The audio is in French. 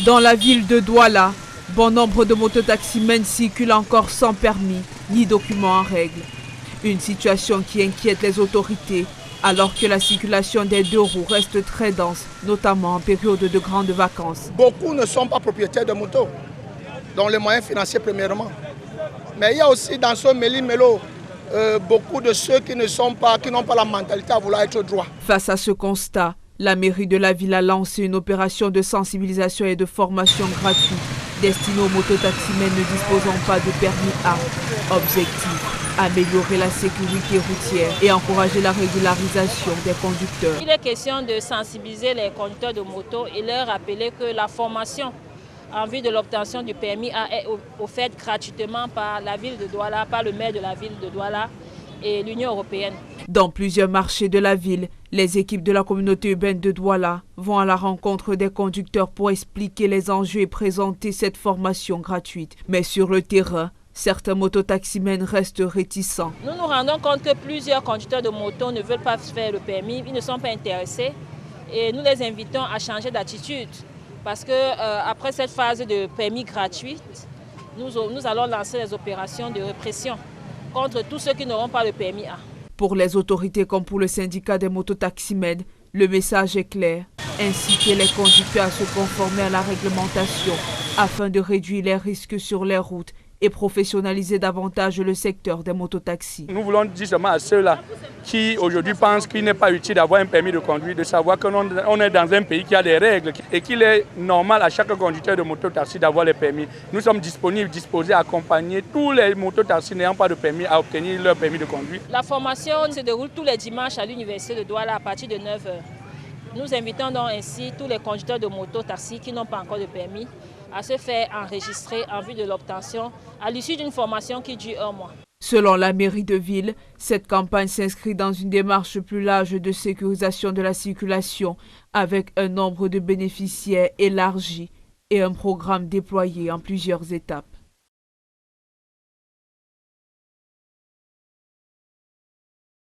Dans la ville de Douala, bon nombre de mototaximens circulent encore sans permis ni documents en règle. Une situation qui inquiète les autorités alors que la circulation des deux roues reste très dense, notamment en période de grandes vacances. Beaucoup ne sont pas propriétaires de motos, dont les moyens financiers premièrement. Mais il y a aussi dans ce méli-mélo beaucoup de ceux qui n'ont pas la mentalité à vouloir être droit. Face à ce constat, la mairie de la ville a lancé une opération de sensibilisation et de formation gratuite destinée aux mototaximens ne disposant pas de permis A. Objectif: améliorer la sécurité routière et encourager la régularisation des conducteurs. Il est question de sensibiliser les conducteurs de moto et leur rappeler que la formation en vue de l'obtention du permis A est offerte gratuitement par la ville de Douala, par le maire de la ville de Douala et l'Union européenne. Dans plusieurs marchés de la ville, les équipes de la communauté urbaine de Douala vont à la rencontre des conducteurs pour expliquer les enjeux et présenter cette formation gratuite. Mais sur le terrain, certains mototaximens restent réticents. Nous nous rendons compte que plusieurs conducteurs de moto ne veulent pas faire le permis, ils ne sont pas intéressés et nous les invitons à changer d'attitude. Parce que après cette phase de permis gratuite, nous allons lancer des opérations de répression contre tous ceux qui n'auront pas le permis A. Pour les autorités comme pour le syndicat des mototaximens, le message est clair: inciter les conducteurs à se conformer à la réglementation afin de réduire les risques sur les routes et professionnaliser davantage le secteur des mototaxis. Nous voulons dire seulement à ceux-là qui aujourd'hui pensent qu'il n'est pas utile d'avoir un permis de conduire, de savoir qu'on est dans un pays qui a des règles et qu'il est normal à chaque conducteur de mototaxi d'avoir les permis. Nous sommes disposés à accompagner tous les mototaxis n'ayant pas de permis à obtenir leur permis de conduire. La formation se déroule tous les dimanches à l'université de Douala à partir de 9h. Nous invitons donc ainsi tous les conducteurs de mototaxi qui n'ont pas encore de permis à se faire enregistrer en vue de l'obtention à l'issue d'une formation qui dure 1 mois. Selon la mairie de ville, cette campagne s'inscrit dans une démarche plus large de sécurisation de la circulation avec un nombre de bénéficiaires élargi et un programme déployé en plusieurs étapes.